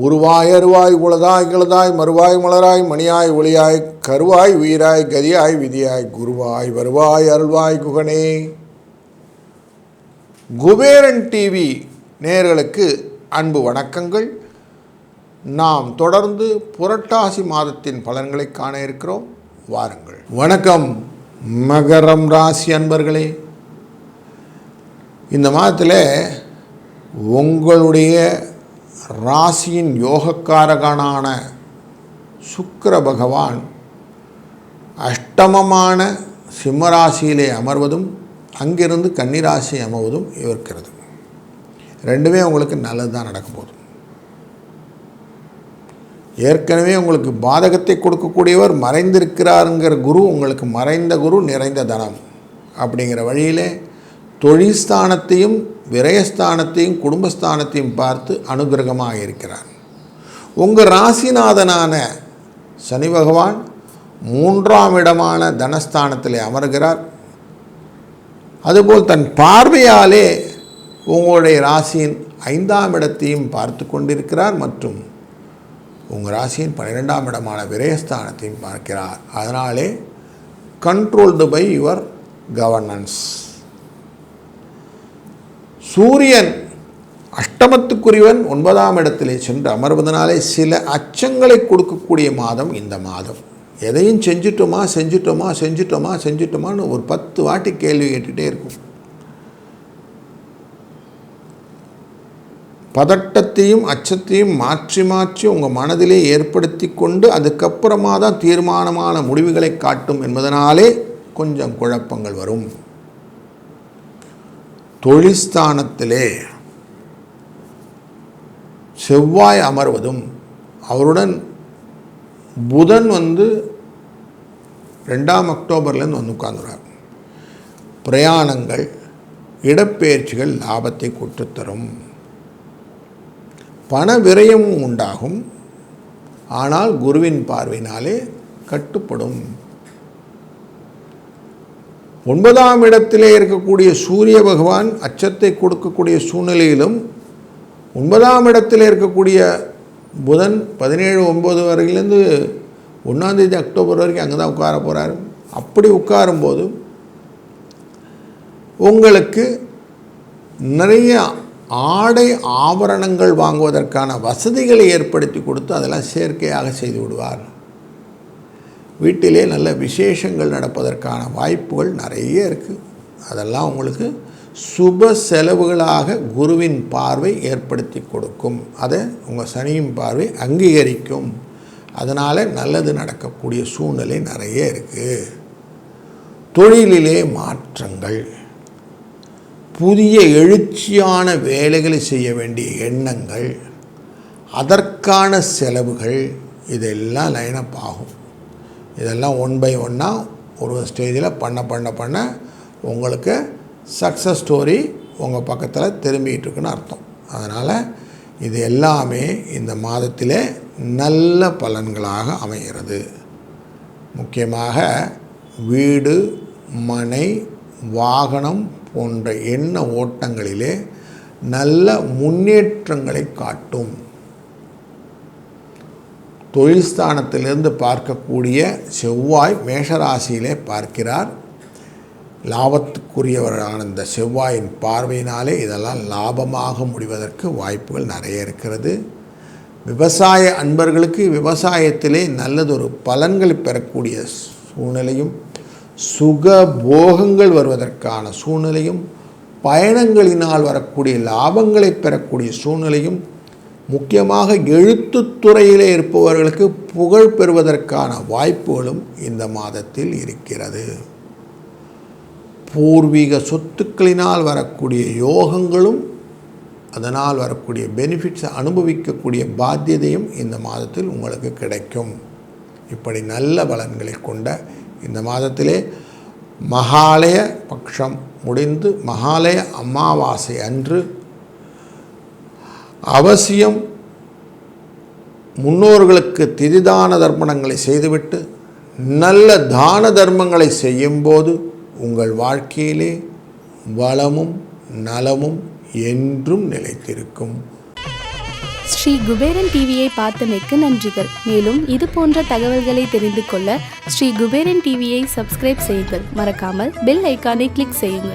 உருவாய் அருவாய் உலதாய் கிளதாய் மறுவாய் மலராய் மணியாய் ஒளியாய் கருவாய் உயிராய் கதியாய் விதியாய் குருவாய் வருவாய் அருள்வாய் குகனே. குபேரன் டிவி நேயர்களுக்கு அன்பு வணக்கங்கள். நாம் தொடர்ந்து புரட்டாசி மாதத்தின் பலன்களை காண இருக்கிறோம். வாருங்கள். வணக்கம் மகரம் ராசி அன்பர்களே. இந்த மாதத்தில் உங்களுடைய ராசியின் யோகக்காரகனான சுக்கிர பகவான் அஷ்டமமான சிம்மராசியிலே அமர்வதும் அங்கிருந்து கன்னிராசி அமர்வதும் இருக்கிறது. ரெண்டுமே உங்களுக்கு நல்லது தான் நடக்க போகுது. ஏற்கனவே உங்களுக்கு பாதகத்தை கொடுக்கக்கூடியவர் மறைந்திருக்கிறாருங்கிற குரு, உங்களுக்கு மறைந்த குரு நிறைந்த தனம் அப்படிங்கிற வழியிலே தொழில்ஸ்தானத்தையும் விரயஸ்தானத்தையும் குடும்பஸ்தானத்தையும் பார்த்து அனுகிரகமாக இருக்கிறார். உங்கள் ராசிநாதனான சனி பகவான் 3ஆம் இடமான தனஸ்தானத்தில் அமர்கிறார். அதுபோல் தன் பார்வையாலே உங்களுடைய ராசியின் 5ஆம் இடத்தையும் பார்த்து கொண்டிருக்கிறார் மற்றும் உங்கள் ராசியின் 12ஆம் இடமான விரயஸ்தானத்தையும் பார்க்கிறார். அதனாலே கண்ட்ரோல்டு பை யுவர் கவர்னன்ஸ். சூரியன் அஷ்டமத்துக்குரியவன் 9ஆம் இடத்திலே சென்று அமர்வதனாலே சில அச்சங்களை கொடுக்கக்கூடிய மாதம் இந்த மாதம். எதையும் செஞ்சிட்டோமான்னு ஒரு 10 வாட்டி கேள்வி கேட்டுகிட்டே இருக்கும். பதட்டத்தையும் அச்சத்தையும் மாற்றி மாற்றி உங்கள் மனதிலே ஏற்படுத்தி கொண்டு அதுக்கப்புறமா தான் தீர்மானமான முடிவுகளை காட்டும் என்பதனாலே கொஞ்சம் குழப்பங்கள் வரும். தொழில்ஸ்தானத்திலே செவ்வாய் அமர்வதும் அவருடன் புதன் 2ஆம் அக்டோபர்லேருந்து உட்கார்ந்துறார். பிரயாணங்கள் இடப்பெயர்ச்சிகள் லாபத்தை கொட்டுத்தரும். பண விரயமும் உண்டாகும். ஆனால் குருவின் பார்வையினாலே கட்டுப்படும். 9ஆம் இடத்திலே இருக்கக்கூடிய சூரிய பகவான் அச்சத்தை கொடுக்கக்கூடிய சூழ்நிலையிலும் 9ஆம் இடத்தில் இருக்கக்கூடிய புதன் 17/9 வரையிலேருந்து 1ஆம் தேதி அக்டோபர் வரைக்கும் அங்கே தான் உட்கார போகிறார். அப்படி உட்காரும்போது உங்களுக்கு நிறைய ஆடை ஆபரணங்கள் வாங்குவதற்கான வசதிகளை ஏற்படுத்தி கொடுத்து அதெல்லாம் செயற்கையாக செய்து விடுவார். வீட்டிலே நல்ல விசேஷங்கள் நடப்பதற்கான வாய்ப்புகள் நிறைய இருக்குது. அதெல்லாம் உங்களுக்கு சுப செலவுகளாக குருவின் பார்வை ஏற்படுத்தி கொடுக்கும். அதை உங்கள் சனியின் பார்வை அங்கீகரிக்கும். அதனால் நல்லது நடக்கக்கூடிய சூழ்நிலை நிறைய இருக்குது. தொழிலிலே மாற்றங்கள், புதிய எழுச்சியான வேலைகளை செய்ய வேண்டிய எண்ணங்கள், அதற்கான செலவுகள் இதெல்லாம் லைனப் ஆகும். இதெல்லாம் 1 by 1 ஒரு ஸ்டேஜில் பண்ண உங்களுக்கு சக்ஸஸ் ஸ்டோரி உங்கள் பக்கத்தில் திரும்பிகிட்டு இருக்குன்னு அர்த்தம். அதனால் இது எல்லாமே இந்த மாதத்திலே நல்ல பலன்களாக அமைகிறது. முக்கியமாக வீடு, மனை, வாகனம் போன்ற எண்ண ஓட்டங்களிலே நல்ல முன்னேற்றங்களை காட்டும். தொழில்ஸ்தானத்திலிருந்து பார்க்கக்கூடிய செவ்வாய் மேஷராசியிலே பார்க்கிறார். லாபத்துக்குரியவரான இந்த செவ்வாயின் பார்வையினாலே இதெல்லாம் லாபமாக முடிவதற்கு வாய்ப்புகள் நிறைய இருக்கிறது. விவசாய அன்பர்களுக்கு விவசாயத்திலே நல்லதொரு பலன்களை பெறக்கூடிய சூழ்நிலையும், சுக போகங்கள் வருவதற்கான சூழ்நிலையும், பயணங்களினால் வரக்கூடிய லாபங்களை பெறக்கூடிய சூழ்நிலையும், முக்கியமாக எழுத்துத்துறையிலே இருப்பவர்களுக்கு புகழ் பெறுவதற்கான வாய்ப்புகளும் இந்த மாதத்தில் இருக்கிறது. பூர்வீக சொத்துக்களினால் வரக்கூடிய யோகங்களும் அதனால் வரக்கூடிய பெனிஃபிட்ஸை அனுபவிக்கக்கூடிய பாத்தியதையும் இந்த மாதத்தில் உங்களுக்கு கிடைக்கும். இப்படி நல்ல பலன்களை கொண்ட இந்த மாதத்திலே மகாலய பட்சம் முடிந்து மகாலய அமாவாசை அன்று அவசியம் முன்னோர்களுக்கு திதிதான தர்ப்பணங்களை செய்துவிட்டு நல்ல தான தர்மங்களை செய்யும்போது உங்கள் வாழ்க்கையிலே வளமும் நலமும் என்றும் நிலைத்திருக்கும். ஸ்ரீ குபேரன் டிவியை பார்த்தமைக்கு நன்றிகள். மேலும் இது போன்ற தகவல்களை தெரிந்து கொள்ள ஸ்ரீ குபேரன் டிவியை சப்ஸ்கிரைப் செய்யுங்கள். மறக்காமல் பெல் ஐக்கானை கிளிக் செய்யுங்கள்.